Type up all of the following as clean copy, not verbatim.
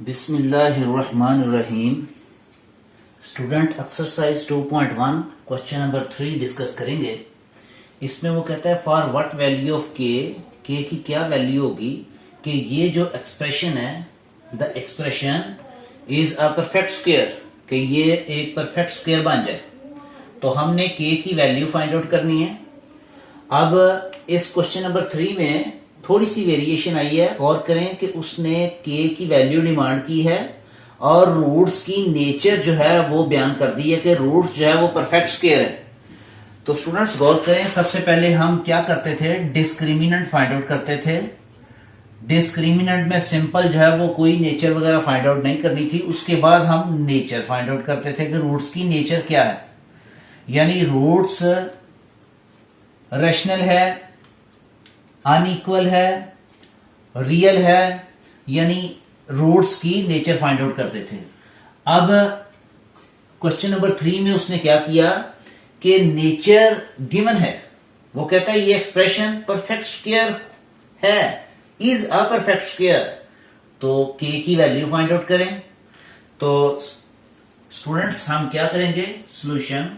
बिस्मिल्लाहिर्रहमानिर्रहीम। Student exercise 2.1 question number 3 discuss करेंगे। इसमें वो कहता है फॉर व्हाट वैल्यू ऑफ के की क्या वैल्यू होगी कि ये जो एक्सप्रेशन है the expression is a perfect square, कि ये एक परफेक्ट स्क्वायर बन जाए। तो हमने के की वैल्यू फाइंड आउट करनी है। अब इस क्वेश्चन नंबर 3 में थोड़ी सी वेरिएशन आई है। गौर करें कि उसने के की वैल्यू डिमांड की है और रूट्स की नेचर जो है वो बयान कर दी है कि रूट्स जो है वो परफेक्ट स्क्वायर है। तो स्टूडेंट्स गौर करें, सबसे पहले हम क्या करते थे, डिस्क्रिमिनेंट फाइंड आउट करते थे। डिस्क्रिमिनेंट में सिंपल जो है वो कोई नेचर वगैरह फाइंड आउट नहीं करनी थी। उसके बाद हम नेचर फाइंड आउट करते थे कि रूट्स की नेचर क्या है, यानी रूट्स रैशनल है, अनइक्वल है, रियल है, यानी रूट्स की नेचर फाइंड आउट करते थे। अब क्वेश्चन नंबर 3 में उसने क्या किया कि नेचर गिवन है। वो कहता है ये एक्सप्रेशन परफेक्ट स्क्वायर है, इज अ परफेक्ट स्क्वायर। तो के की वैल्यू फाइंड आउट करें। तो स्टूडेंट्स हम क्या करेंगे, सॉल्यूशन,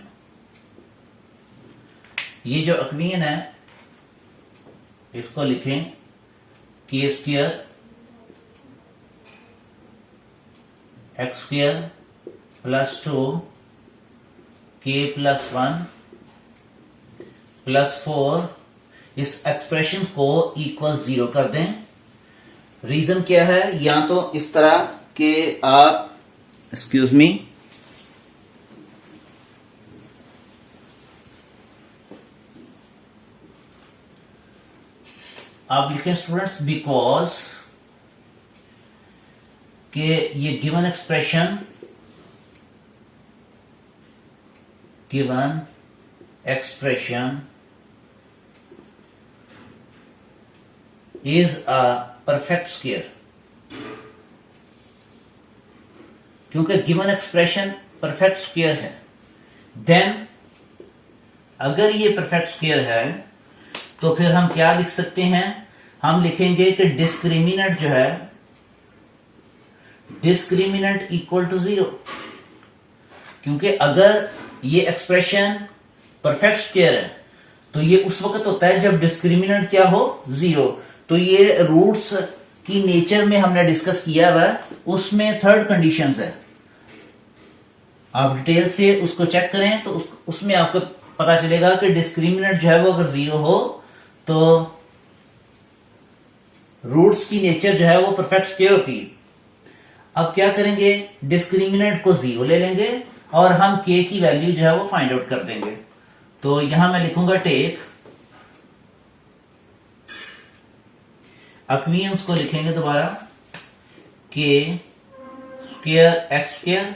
ये जो इक्वेशन है इसको लिखें के स्क्वायर एक्स स्क्वायर प्लस 2 के प्लस 1 प्लस 4। इस एक्सप्रेशन को इक्वल 0 कर दें। रीजन क्या है, या तो इस तरह के आप एक्सक्यूज मी, आप लिखें स्टूडेंट्स बिकॉज के ये given expression is a perfect square. क्योंकि गिवन एक्सप्रेशन परफेक्ट स्क्वायर है, देन अगर ये परफेक्ट स्क्वायर है तो फिर हम क्या लिख सकते हैं, हम लिखेंगे कि डिस्क्रिमिनेंट जो है, डिस्क्रिमिनेंट इक्वल टू 0। क्योंकि अगर ये एक्सप्रेशन परफेक्ट स्क्वायर है तो ये उस वक्त होता है जब डिस्क्रिमिनेंट क्या हो, 0। तो ये रूट्स की नेचर में हमने डिस्कस किया हुआ, उसमें थर्ड कंडीशंस है। आप डिटेल से उसको चेक करें तो उसमें आपको पता चलेगा कि डिस्क्रिमिनेंट जो है वो अगर 0 हो तो रूट्स की नेचर जो है वो परफेक्ट स्क्वायर होती है। अब क्या करेंगे, डिस्क्रिमिनेंट को 0 ले लेंगे और हम के की वैल्यू जो है वो फाइंड आउट कर देंगे। तो यहां मैं लिखूंगा टेक, इक्वेशंस को लिखेंगे दोबारा, k square x square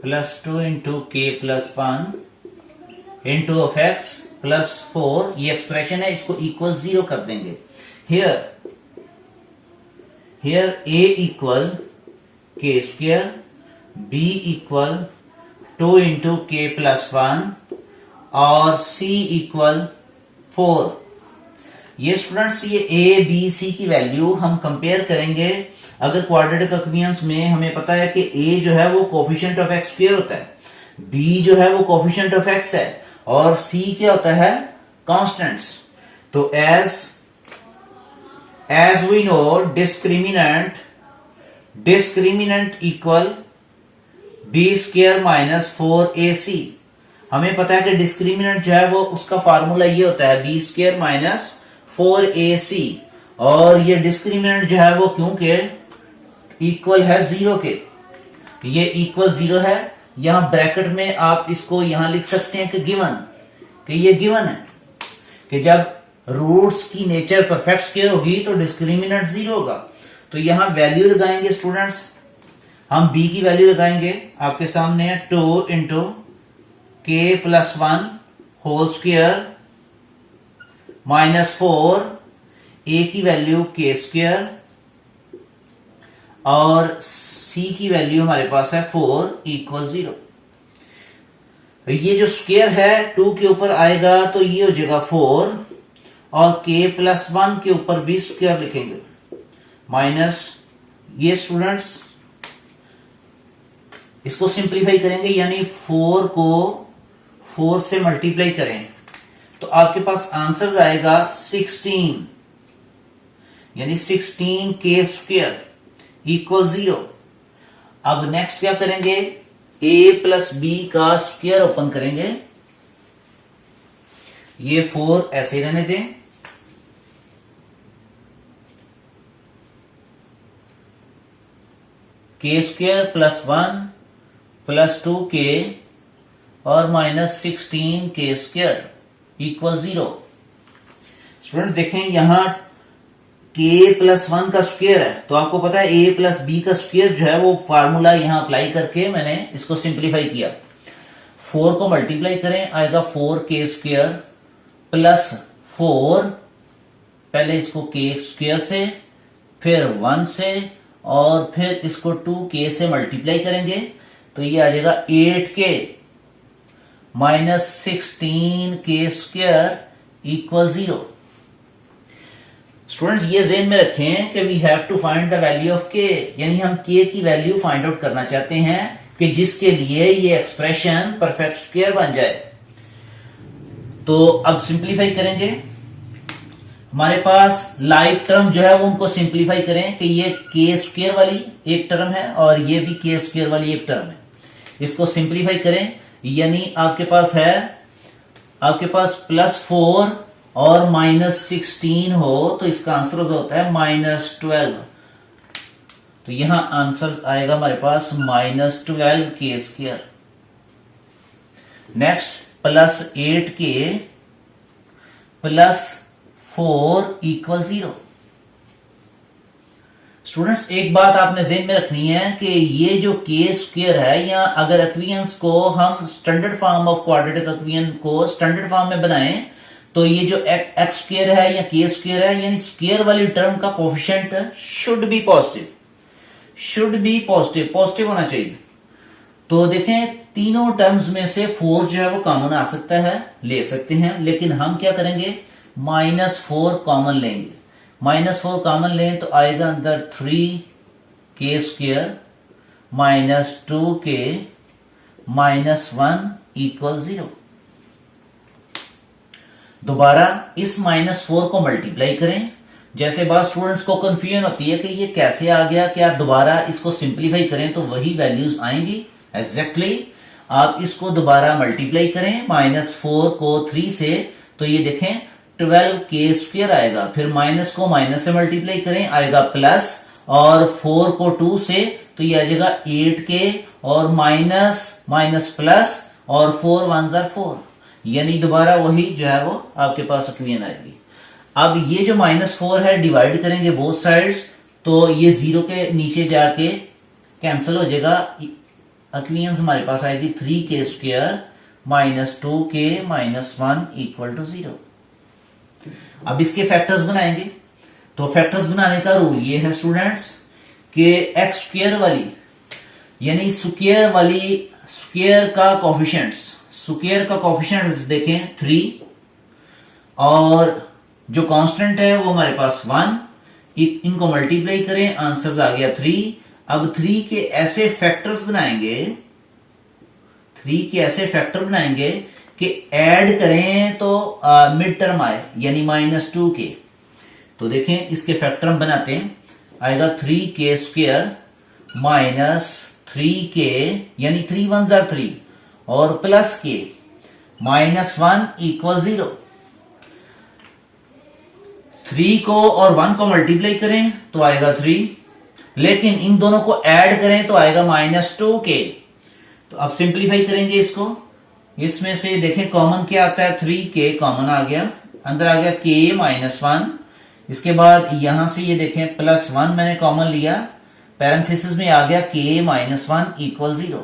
plus 2 into k plus 1 into of x plus 4। ये एक्सप्रेशन है, इसको इक्वल 0 कर देंगे। Here a equal k square, b equal 2 into k plus 1 और c इक्वल 4। ये स्टूडेंट्स ये a b c की वैल्यू हम कंपेयर करेंगे। अगर क्वाड्रेटिक इक्वेशंस में हमें पता है कि a जो है वो कोफिशिएंट ऑफ एक्स स्क्वायर होता है, b जो है वो कोफिशिएंट ऑफ एक्स है और c क्या होता है, कांस्टेंट्स। तो as we know discriminant equal b square minus 4ac। हमें पता है कि डिस्क्रिमिनेंट जो है वो उसका फार्मूला ये होता है b square minus 4ac, और ये डिस्क्रिमिनेंट जो है वो क्योंकि इक्वल है 0 के, ये इक्वल 0 है। यहां ब्रैकेट में आप इसको यहां लिख सकते हैं कि गिवन, कि ये गिवन है कि जब रूट्स की नेचर परफेक्ट स्क्वायर होगी तो डिस्क्रिमिनेंट 0 होगा। तो यहां वैल्यू लगाएंगे स्टूडेंट्स, हम b की वैल्यू लगाएंगे। आपके सामने है 2 into k plus 1 whole square minus 4, a की वैल्यू के स्क्वायर और c की वैल्यू हमारे पास है 4 इक्वल 0। ये जो स्क्वायर है 2 के ऊपर आएगा तो ये हो जाएगा 4 और k प्लस 1 के ऊपर भी स्क्वायर लिखेंगे माइनस ये स्टूडेंट्स इसको सिंप्लीफाई करेंगे यानी 4 को 4 से मल्टीप्लाई करें तो आपके पास आंसर आएगा 16 यानी 16k स्क्वायर इक्वल 0। अब नेक्स्ट क्या करेंगे, a प्लस बी का स्क्वायर ओपन करेंगे, ये 4 ऐसे रहने दें, k square plus 1 plus 2k और minus 16k square equal 0। Student देखें यहां k प्लस 1 का स्क्वायर है तो आपको पता है a प्लस बी का स्क्वायर जो है वो फार्मूला यहां अप्लाई करके मैंने इसको सिंप्लीफाई किया। 4 को मल्टीप्लाई करें आएगा 4k स्क्वायर प्लस 4, पहले इसको k स्क्वायर से फिर 1 से और फिर इसको 2k से मल्टीप्लाई करेंगे तो ये आ जाएगा 8k minus 16k square equal 0। Students ये ज़हन में रखें कि we have to find the value of k, यानी हम k की वैल्यू फाइंड आउट करना चाहते हैं कि जिसके लिए ये एक्सप्रेशन परफेक्ट स्क्वायर बन जाए। तो अब सिंप्लीफाई करेंगे, हमारे पास लाइक टर्म जो है वो उनको सिंप्लीफाई करें कि ये k स्क्वायर वाली एक टर्म है और ये भी k स्क्वायर वाली एक टर्म है, इसको सिंप्लीफाई करें यानी आपके पास प्लस 4 और माइनस 16 हो तो इसका आंसर होता है माइनस 12। तो यहां आंसर आएगा हमारे पास minus 12k square. Next plus 8k plus 4 equal 0। Students एक बात आपने ज़हन में रखनी है कि ये जो k स्क्वायर है या अगर एक्वियंस को हम स्टैंडर्ड फॉर्म ऑफ क्वाड्रेटिक एक्वियन को स्टैंडर्ड फॉर्म में बनाएं तो ये जो x स्क्वायर है या k स्क्वायर है यानी स्क्वायर वाली टर्म का कोफिशिएंट शुड बी पॉजिटिव होना चाहिए। तो देखें तीनों टर्म्स में से 4 जो है वो कॉमन आ सकता है, ले सकते हैं, लेकिन हम क्या करेंगे -4 कॉमन लेंगे। -4 कॉमन लें तो आएगा अंदर 3k square minus 2k minus 1 equal 0। दोबारा इस -4 को मल्टीप्लाई करें। जैसे बात स्टूडेंट्स को कंफ्यूजन होती है कि ये कैसे आ गया, क्या दोबारा इसको सिंप्लीफाई करें तो वही वैल्यूज आएंगी। एग्जैक्टली आप इसको दोबारा मल्टीप्लाई करें -4 को 3 से तो ये देखें 12k स्क्वायर आएगा, फिर माइनस को माइनस से मल्टीप्लाई करें आएगा प्लस और 4 को 2 से तो ये आ जाएगा 8k और माइनस प्लस और 4 1 4 यानी दोबारा वही जो है वो आपके पास एक्वियन आएगी। अब ये जो -4 है डिवाइड करेंगे बोथ साइड्स तो ये 0 के नीचे जाके कैंसिल हो जाएगा। एक्वियन हमारे पास आएगी 3k square minus 2k minus 1 equal to 0। अब इसके फैक्टर्स बनाएंगे तो फैक्टर्स बनाने का रूल ये है स्टूडेंट्स कि x स्क्वायर वाली यानी स्क्वायर का कोफिशिएंट्स देखें 3 और जो कांस्टेंट है वो हमारे पास 1, इनको मल्टीप्लाई करें आंसर आ गया 3। अब 3 के ऐसे फैक्टर्स बनाएंगे कि ऐड करें तो मिड टर्म आए यानी -2k। तो देखें इसके फैक्टर हम बनाते हैं, आएगा 3k स्क्वायर माइनस 3k यानी 3 1 3 और प्लस k -1 इक्वल 0। 3 को और 1 को मल्टीप्लाई करें तो आएगा 3, लेकिन इन दोनों को ऐड करें तो आएगा -2k। तो अब सिंप्लीफाई करेंगे इसको, इसमें से देखें कॉमन क्या आता है 3k कॉमन आ गया, अंदर आ गया k -1। इसके बाद यहां से ये देखें +1 मैंने कॉमन लिया, पैरेंथेसिस में आ गया k -1 इक्वल 0।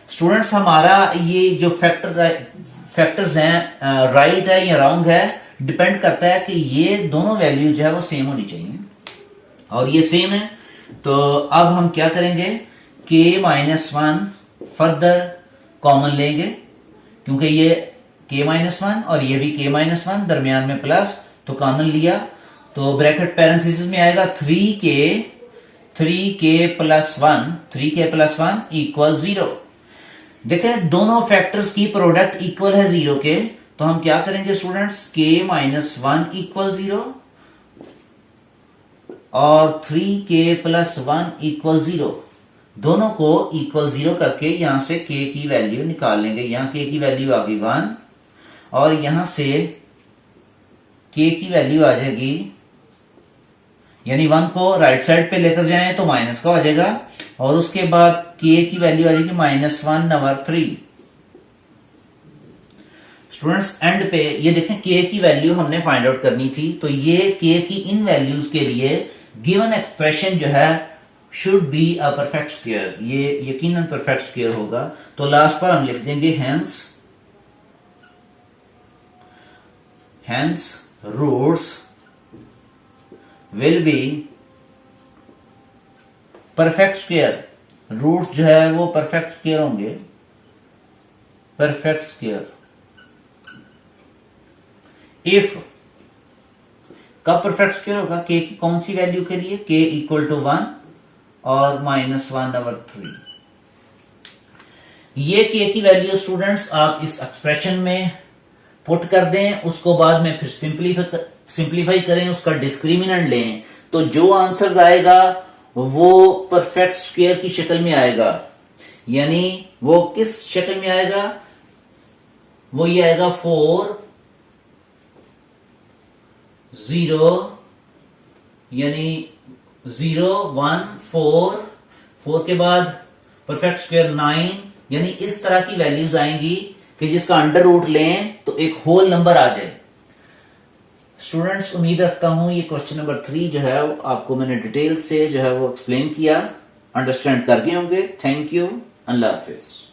स्टूडेंट्स हमारा ये जो फैक्टर्स हैं राइट है या रॉन्ग है डिपेंड करता है कि ये दोनों वैल्यू जो है वो सेम होनी चाहिए और ये सेम है। तो अब हम क्या करेंगे k -1 फर्दर कॉमन लेंगे क्योंकि ये k -1 और ये भी k -1 दरमियान में प्लस, तो कॉमन लिया तो ब्रैकेट पैरेंथेसिस में आएगा 3k+1 इक्वल 0। देखें दोनों फैक्टर्स की प्रोडक्ट इक्वल है 0 के, तो हम क्या करेंगे स्टूडेंट्स, k-1 इक्वल 0 और 3k+1 इक्वल 0, दोनों को इक्वल 0 करके यहां से k की वैल्यू निकाल लेंगे। यहां k की वैल्यू आ गई 1 और यहां से k की वैल्यू आ जाएगी, यानी 1 को राइट साइड पे लेकर जाएं तो माइनस का हो जाएगा और उसके बाद k की वैल्यू आ जाएगी -1/3। स्टूडेंट्स एंड पे ये देखें k की वैल्यू हमने फाइंड आउट करनी थी, तो ये k की इन वैल्यूज के लिए गिवन एक्सप्रेशन जो है should be a perfect square, ये यकीनन परफेक्ट स्क्वायर होगा। तो लास्ट पर हम लिख देंगे hence roots will be perfect square, roots जो है वो परफेक्ट स्क्वायर होंगे, परफेक्ट स्क्वायर इफ कब परफेक्ट स्क्वायर होगा, k की कौन सी वैल्यू के लिए, k इक्वल टू 1 और -1/3। ये k की वैल्यू स्टूडेंट्स आप इस एक्सप्रेशन में पुट कर दें, उसको बाद में फिर सिंप्लीफाई करें, उसका डिस्क्रिमिनेंट लें, तो जो आंसर आएगा वो परफेक्ट स्क्वायर की शक्ल में आएगा। यानी वो किस शक्ल में आएगा, वो ये आएगा 4 0 यानी 0 1 4 के बाद परफेक्ट स्क्वायर 9, यानी इस तरह की वैल्यूज आएंगी कि जिसका अंडर रूट लें तो एक होल नंबर आ जाए। स्टूडेंट्स उम्मीद रखता हूं ये क्वेश्चन नंबर 3 जो है आपको मैंने डिटेल से जो है वो एक्सप्लेन किया, अंडरस्टैंड कर गए होंगे। Thank you, Allah Hafiz.